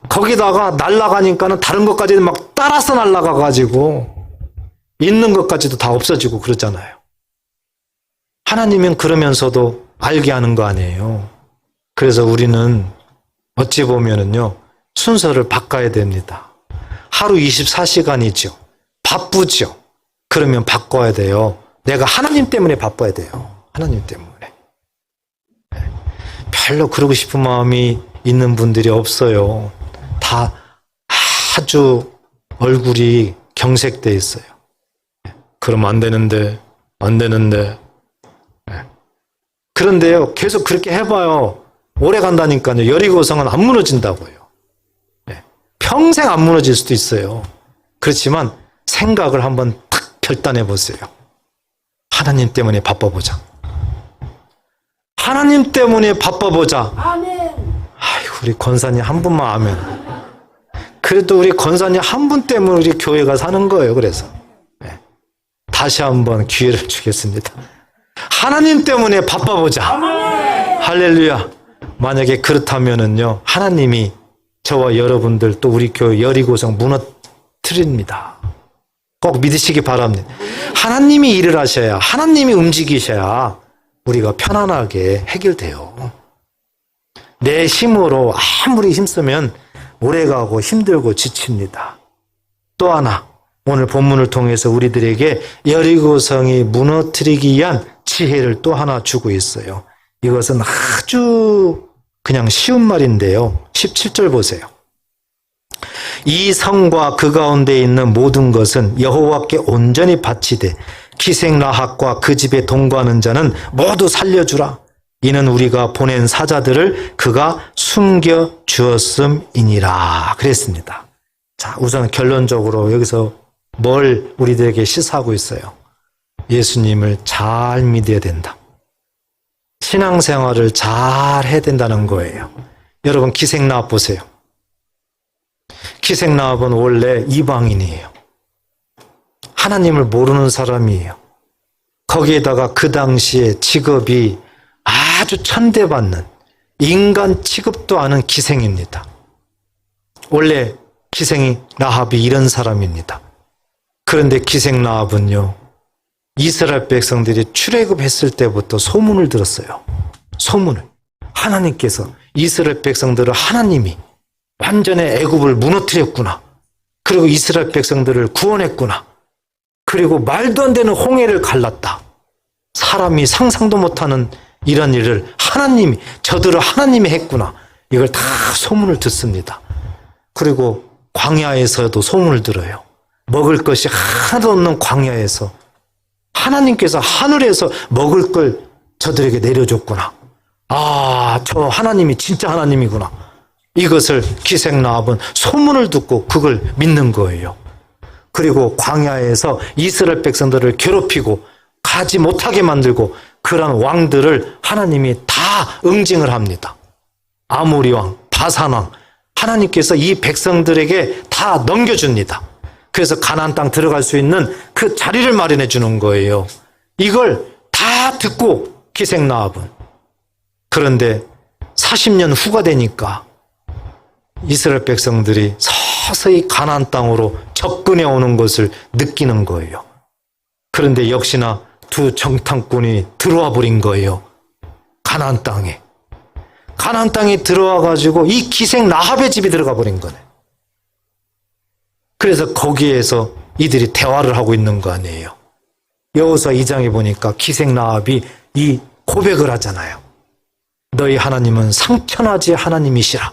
거기다가 날아가니까는 다른 것까지 막 따라서 날아가가지고 있는 것까지도 다 없어지고 그러잖아요. 하나님은 그러면서도 알게 하는 거 아니에요. 그래서 우리는 어찌 보면은요, 순서를 바꿔야 됩니다. 하루 24시간이죠. 바쁘죠. 그러면 바꿔야 돼요. 내가 하나님 때문에 바빠야 돼요. 하나님 때문에. 별로 그러고 싶은 마음이 있는 분들이 없어요. 다 아주 얼굴이 경색돼 있어요. 그러면 안 되는데. 그런데요, 계속 그렇게 해봐요. 오래 간다니까요. 여리고성은 안 무너진다고요. 평생 안 무너질 수도 있어요. 그렇지만 생각을 한번 탁 결단해 보세요. 하나님 때문에 바빠보자. 하나님 때문에 바빠보자. 아멘. 아이고, 우리 권사님 한 분만 아멘. 그래도 우리 권사님 한 분 때문에 우리 교회가 사는 거예요. 그래서 다시 한번 기회를 주겠습니다. 하나님 때문에 바빠보자. 아멘. 할렐루야. 만약에 그렇다면은요, 하나님이 저와 여러분들 또 우리 교회 여리고성 무너뜨립니다. 꼭 믿으시기 바랍니다. 하나님이 일을 하셔야, 하나님이 움직이셔야 우리가 편안하게 해결돼요. 내 힘으로 아무리 힘쓰면 오래가고 힘들고 지칩니다. 또 하나, 오늘 본문을 통해서 우리들에게 여리고성이 무너뜨리기 위한 지혜를 또 하나 주고 있어요. 이것은 아주 그냥 쉬운 말인데요. 17절 보세요. 이 성과 그 가운데 있는 모든 것은 여호와께 온전히 바치되 기생라합과 그 집에 동거하는 자는 모두 살려주라. 이는 우리가 보낸 사자들을 그가 숨겨 주었음이니라. 그랬습니다. 자, 우선 결론적으로 여기서 뭘 우리들에게 시사하고 있어요? 예수님을 잘 믿어야 된다. 신앙생활을 잘 해야 된다는 거예요. 여러분, 기생라합 보세요. 기생라합은 원래 이방인이에요. 하나님을 모르는 사람이에요. 거기에다가 그 당시에 직업이 아주 천대받는 인간 취급도 않은 기생입니다. 원래 기생이 라합이 이런 사람입니다. 그런데 기생 라합은요, 이스라엘 백성들이 출애굽했을 때부터 소문을 들었어요. 소문을. 하나님께서 이스라엘 백성들을 하나님이 완전히 애굽을 무너뜨렸구나. 그리고 이스라엘 백성들을 구원했구나. 그리고 말도 안 되는 홍해를 갈랐다. 사람이 상상도 못하는 이런 일을 하나님이, 저들을 하나님이 했구나. 이걸 다 소문을 듣습니다. 그리고 광야에서도 소문을 들어요. 먹을 것이 하나도 없는 광야에서 하나님께서 하늘에서 먹을 걸 저들에게 내려줬구나. 아, 저 하나님이 진짜 하나님이구나. 이것을 기생라합은 소문을 듣고 그걸 믿는 거예요. 그리고 광야에서 이스라엘 백성들을 괴롭히고 가지 못하게 만들고 그런 왕들을 하나님이 다 응징을 합니다. 아모리 왕, 바산 왕, 하나님께서 이 백성들에게 다 넘겨줍니다. 그래서 가나안 땅 들어갈 수 있는 그 자리를 마련해 주는 거예요. 이걸 다 듣고 기생라합은. 그런데 40년 후가 되니까 이스라엘 백성들이 서서히 가나안 땅으로 접근해 오는 것을 느끼는 거예요. 그런데 역시나 두 정탐꾼이 들어와 버린 거예요. 가나안 땅에. 가나안 땅에 들어와 가지고 이 기생라합의 집에 들어가 버린 거네. 그래서 거기에서 이들이 대화를 하고 있는 거 아니에요. 여호수아 2장에 보니까 기생라합이 이 고백을 하잖아요. 너희 하나님은 상천하지 하나님이시라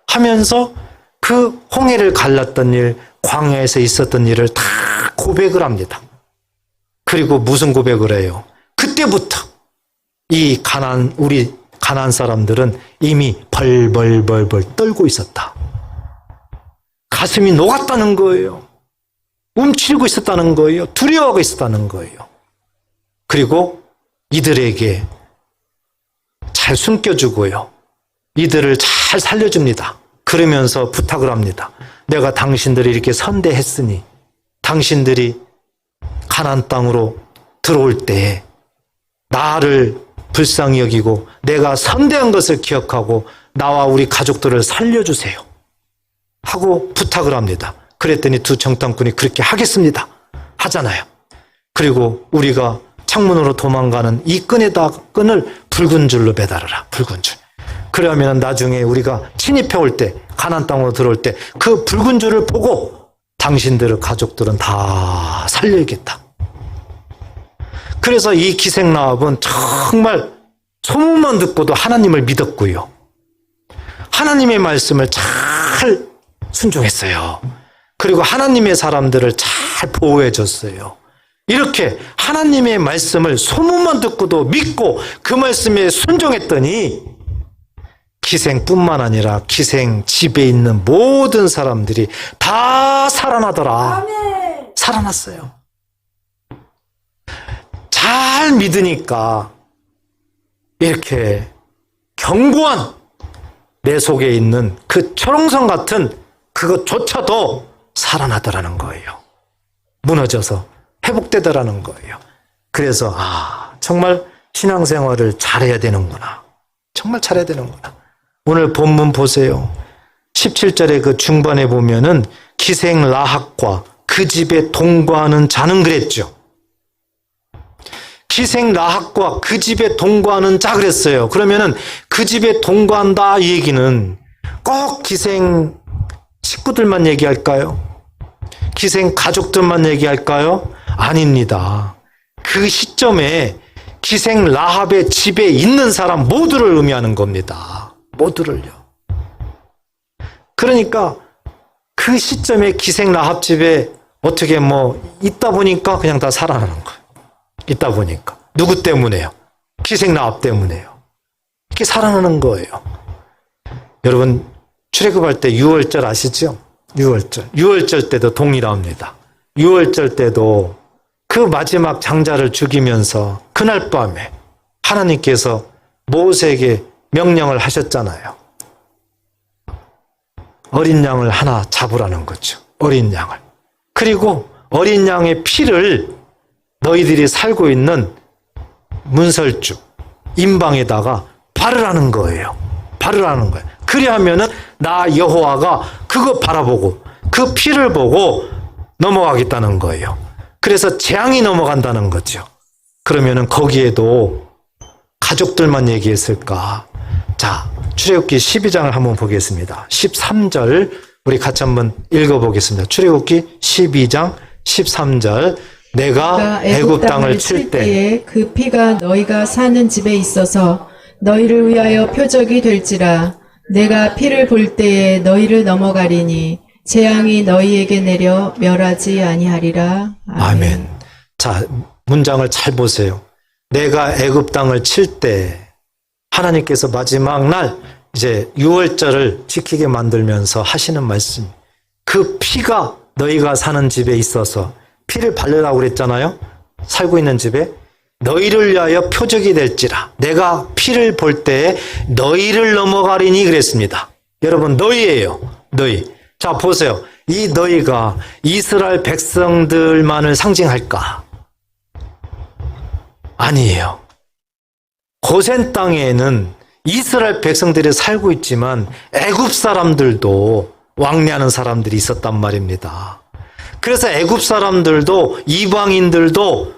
하면서 그 홍해를 갈랐던 일, 광야에서 있었던 일을 다 고백을 합니다. 그리고 무슨 고백을 해요? 그때부터 이 우리 가나안 사람들은 이미 벌벌벌벌 떨고 있었다. 가슴이 녹았다는 거예요. 움츠리고 있었다는 거예요. 두려워하고 있었다는 거예요. 그리고 이들에게 잘 숨겨주고요. 이들을 잘 살려줍니다. 그러면서 부탁을 합니다. 내가 당신들을 이렇게 선대했으니 당신들이 가나안 땅으로 들어올 때 나를 불쌍히 여기고 내가 선대한 것을 기억하고 나와 우리 가족들을 살려주세요 하고 부탁을 합니다. 그랬더니 두 정탐꾼이 그렇게 하겠습니다 하잖아요. 그리고 우리가 창문으로 도망가는 이 끈을 붉은 줄로 매달아라. 붉은 줄. 그러면 나중에 우리가 침입해 올 때, 가나안 땅으로 들어올 때 그 붉은 줄을 보고 당신들의 가족들은 다 살려야겠다. 그래서 이 기생라합은 정말 소문만 듣고도 하나님을 믿었고요. 하나님의 말씀을 잘 순종했어요. 그리고 하나님의 사람들을 잘 보호해 줬어요. 이렇게 하나님의 말씀을 소문만 듣고도 믿고 그 말씀에 순종했더니 기생뿐만 아니라 기생 집에 있는 모든 사람들이 다 살아나더라. 살아났어요. 잘 믿으니까 이렇게 견고한 내 속에 있는 그 철옹성 같은 그것조차도 살아나더라는 거예요. 무너져서 회복되더라는 거예요. 그래서 정말 신앙생활을 잘해야 되는구나. 정말 잘해야 되는구나. 오늘 본문 보세요. 17절의 그 중반에 보면은 기생 라합과 그 집에 동거하는 자는 그랬죠. 기생 라합과 그 집에 동거하는 자 그랬어요. 그러면은 그 집에 동거한다 이 얘기는 꼭 기생 식구들만 얘기할까요? 기생 가족들만 얘기할까요? 아닙니다. 그 시점에 기생 라합의 집에 있는 사람 모두를 의미하는 겁니다. 모두를요. 그러니까 그 시점에 기생 라합 집에 어떻게 있다 보니까 그냥 다 살아나는 거예요. 있다 보니까. 누구 때문에요? 기생 라합 때문에요. 이렇게 살아나는 거예요. 여러분 출애굽할 때 6월절 아시죠? 6월절 때도 동일합니다. 6월절 때도 그 마지막 장자를 죽이면서 그날 밤에 하나님께서 모세에게 명령을 하셨잖아요. 어린 양을 하나 잡으라는 거죠. 어린 양을. 그리고 어린 양의 피를 너희들이 살고 있는 문설주, 임방에다가 바르라는 거예요. 바르라는 거예요. 그리하면은 나 여호와가 그거 바라보고 그 피를 보고 넘어가겠다는 거예요. 그래서 재앙이 넘어간다는 거죠. 그러면은 거기에도 가족들만 얘기했을까? 자, 출애굽기 12장을 한번 보겠습니다. 13절 우리 같이 한번 읽어보겠습니다. 출애굽기 12장 13절 내가 애굽 땅을 칠 때에 그 피가 너희가 사는 집에 있어서 너희를 위하여 표적이 될지라 내가 피를 볼 때에 너희를 넘어가리니 재앙이 너희에게 내려 멸하지 아니하리라. 아멘. 자, 문장을 잘 보세요. 내가 애굽 땅을 칠 때 하나님께서 마지막 날 이제 6월절을 지키게 만들면서 하시는 말씀. 그 피가 너희가 사는 집에 있어서 피를 바르라고 그랬잖아요. 살고 있는 집에 너희를 위하여 표적이 될지라 내가 피를 볼 때에 너희를 넘어가리니 그랬습니다. 여러분 너희예요. 너희. 자 보세요. 이 너희가 이스라엘 백성들만을 상징할까? 아니에요. 고센 땅에는 이스라엘 백성들이 살고 있지만 애굽 사람들도 왕래하는 사람들이 있었단 말입니다. 그래서 애굽 사람들도 이방인들도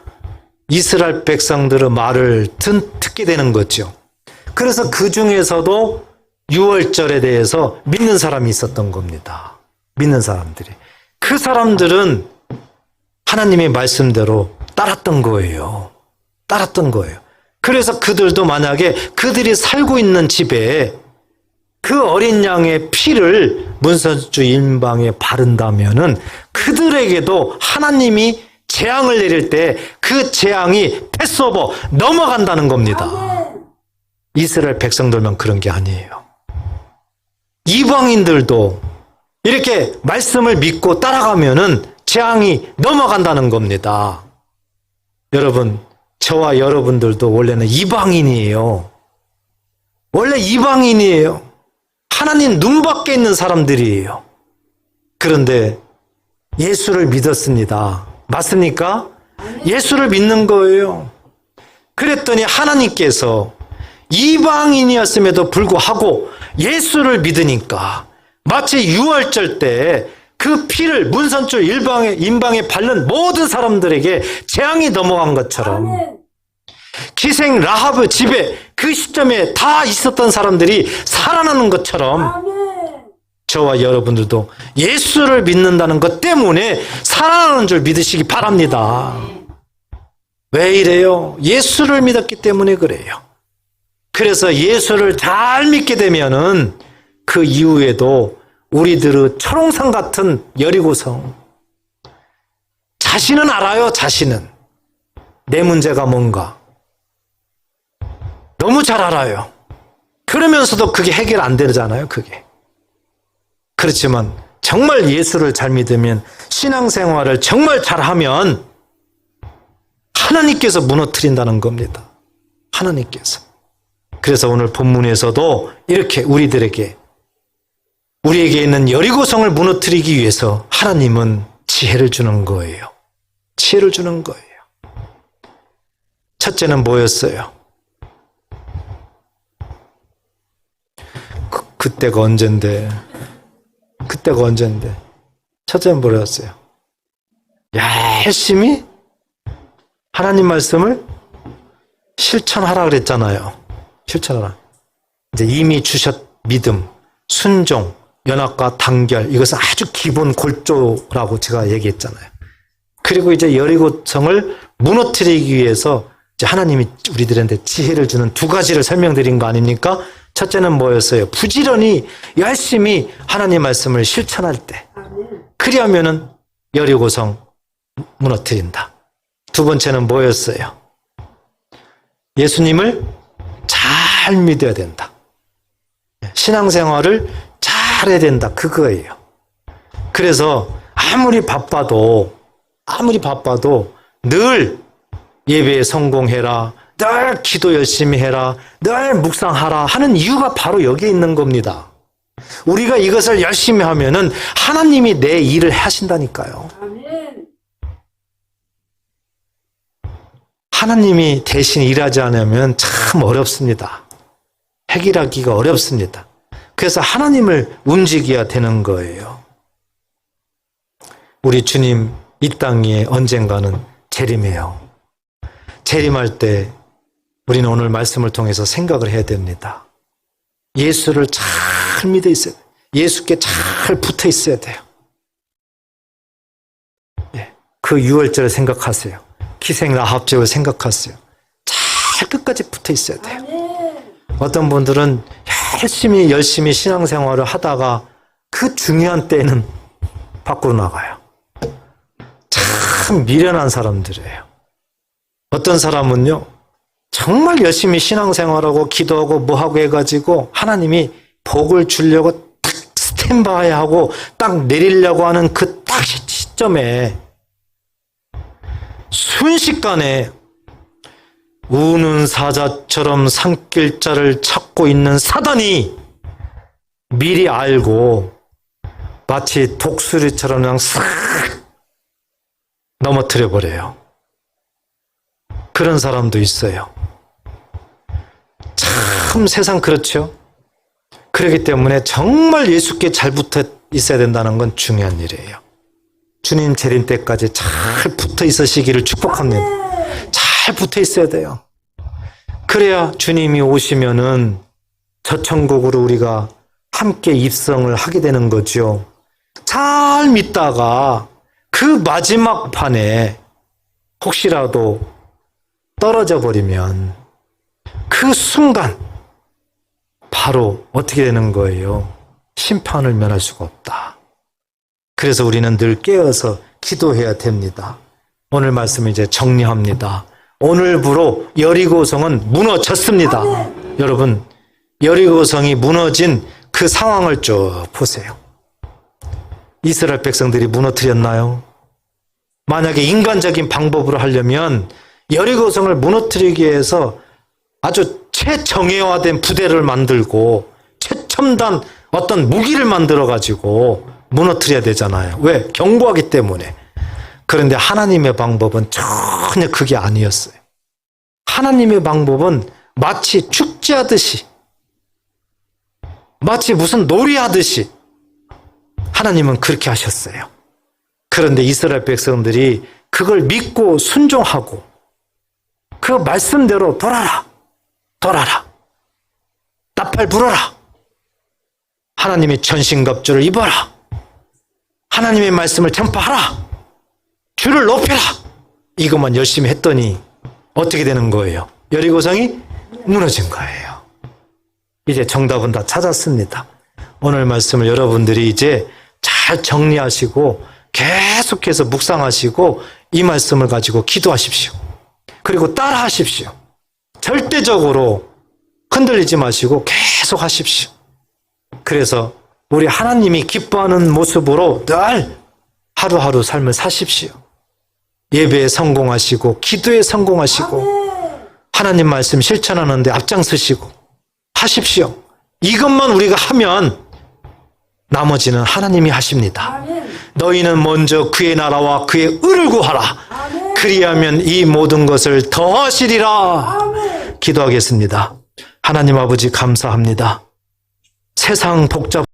이스라엘 백성들의 말을 듣게 되는 거죠. 그래서 그 중에서도 6월절에 대해서 믿는 사람이 있었던 겁니다. 믿는 사람들이. 그 사람들은 하나님의 말씀대로 따랐던 거예요. 따랐던 거예요. 그래서 그들도 만약에 그들이 살고 있는 집에 그 어린 양의 피를 문설주 임방에 바른다면은 그들에게도 하나님이 재앙을 내릴 때 그 재앙이 패스오버 넘어간다는 겁니다. 이스라엘 백성들만 그런 게 아니에요. 이방인들도 이렇게 말씀을 믿고 따라가면은 재앙이 넘어간다는 겁니다. 여러분, 저와 여러분들도 원래는 이방인이에요. 원래 이방인이에요. 하나님 눈 밖에 있는 사람들이에요. 그런데 예수를 믿었습니다. 맞습니까? 예수를 믿는 거예요. 그랬더니 하나님께서 이방인이었음에도 불구하고 예수를 믿으니까 마치 유월절 때 그 피를 문선줄 인방에 바른 모든 사람들에게 재앙이 넘어간 것처럼 기생 라합의 집에 그 시점에 다 있었던 사람들이 살아나는 것처럼 저와 여러분들도 예수를 믿는다는 것 때문에 살아나는 줄 믿으시기 바랍니다. 왜 이래요? 예수를 믿었기 때문에 그래요. 그래서 예수를 잘 믿게 되면은 그 이후에도 우리들의 초롱산 같은 여리고성, 자신은 알아요. 자신은 내 문제가 뭔가 너무 잘 알아요. 그러면서도 그게 해결 안 되잖아요. 그게. 그렇지만 정말 예수를 잘 믿으면, 신앙생활을 정말 잘하면 하나님께서 무너뜨린다는 겁니다. 하나님께서. 그래서 오늘 본문에서도 이렇게 우리에게 있는 여리고성을 무너뜨리기 위해서 하나님은 지혜를 주는 거예요. 지혜를 주는 거예요. 첫째는 뭐였어요? 그때가 언젠데. 첫째는 뭐였어요? 열심히 하나님 말씀을 실천하라 그랬잖아요. 실천하라. 이제 이미 주셨 믿음, 순종, 연합과 단결, 이것은 아주 기본 골조라고 제가 얘기했잖아요. 그리고 이제 여리고성을 무너뜨리기 위해서 이제 하나님이 우리들한테 지혜를 주는 두 가지를 설명드린 거 아닙니까? 첫째는 뭐였어요? 부지런히 열심히 하나님 말씀을 실천할 때, 그리하면은 여리고성 무너뜨린다. 두 번째는 뭐였어요? 예수님을 잘 믿어야 된다. 신앙생활을 잘해야 된다. 그거예요. 그래서 아무리 바빠도 늘 예배에 성공해라, 늘 기도 열심히 해라, 늘 묵상하라 하는 이유가 바로 여기에 있는 겁니다. 우리가 이것을 열심히 하면은 하나님이 내 일을 하신다니까요. 하나님이 대신 일하지 않으면 참 어렵습니다. 해결하기가 어렵습니다. 그래서 하나님을 움직여야 되는 거예요. 우리 주님 이 땅 위에 언젠가는 재림해요. 재림할 때 우리는 오늘 말씀을 통해서 생각을 해야 됩니다. 예수를 잘 믿어 있어야 돼요. 예수께 잘 붙어 있어야 돼요. 그 유월절을 생각하세요. 기생 라합제를 생각하세요. 잘 끝까지 붙어 있어야 돼요. 어떤 분들은 열심히 신앙생활을 하다가 그 중요한 때에는 밖으로 나가요. 참 미련한 사람들이에요. 어떤 사람은요, 정말 열심히 신앙생활하고 기도하고 뭐하고 해가지고 하나님이 복을 주려고 딱 스탠바이 하고 딱 내리려고 하는 그 딱 시점에 순식간에 우는 사자처럼 산길자를 찾고 있는 사단이 미리 알고 마치 독수리처럼 그냥 싹 넘어뜨려 버려요. 그런 사람도 있어요. 참 세상 그렇죠. 그렇기 때문에 정말 예수께 잘 붙어 있어야 된다는 건 중요한 일이에요. 주님 재림 때까지 잘 붙어 있으시기를 축복합니다. 잘 붙어 있어야 돼요. 그래야 주님이 오시면은 저 천국으로 우리가 함께 입성을 하게 되는 거죠. 잘 믿다가 그 마지막 판에 혹시라도 떨어져 버리면 그 순간 바로 어떻게 되는 거예요? 심판을 면할 수가 없다. 그래서 우리는 늘 깨어서 기도해야 됩니다. 오늘 말씀 이제 정리합니다. 오늘부로 여리고성은 무너졌습니다. 여러분, 여리고성이 무너진 그 상황을 쭉 보세요. 이스라엘 백성들이 무너뜨렸나요? 만약에 인간적인 방법으로 하려면 여리고성을 무너뜨리기 위해서 아주 최정예화된 부대를 만들고 최첨단 어떤 무기를 만들어가지고 무너뜨려야 되잖아요. 왜? 경고하기 때문에. 그런데 하나님의 방법은 전혀 그게 아니었어요. 하나님의 방법은 마치 축제하듯이, 마치 무슨 놀이하듯이 하나님은 그렇게 하셨어요. 그런데 이스라엘 백성들이 그걸 믿고 순종하고 그 말씀대로 돌아라, 돌아라, 나팔 불어라, 하나님의 전신갑주를 입어라, 하나님의 말씀을 전파하라, 주를 높여라, 이것만 열심히 했더니 어떻게 되는 거예요? 여리고성이 무너진 거예요. 이제 정답은 다 찾았습니다. 오늘 말씀을 여러분들이 이제 잘 정리하시고 계속해서 묵상하시고 이 말씀을 가지고 기도하십시오. 그리고 따라하십시오. 절대적으로 흔들리지 마시고 계속 하십시오. 그래서 우리 하나님이 기뻐하는 모습으로 늘 하루하루 삶을 사십시오. 예배에 성공하시고 기도에 성공하시고 하나님 말씀 실천하는데 앞장서시고 하십시오. 이것만 우리가 하면 나머지는 하나님이 하십니다. 너희는 먼저 그의 나라와 그의 의를 구하라. 그리하면 이 모든 것을 더하시리라. 기도하겠습니다. 하나님 아버지 감사합니다. 세상 복잡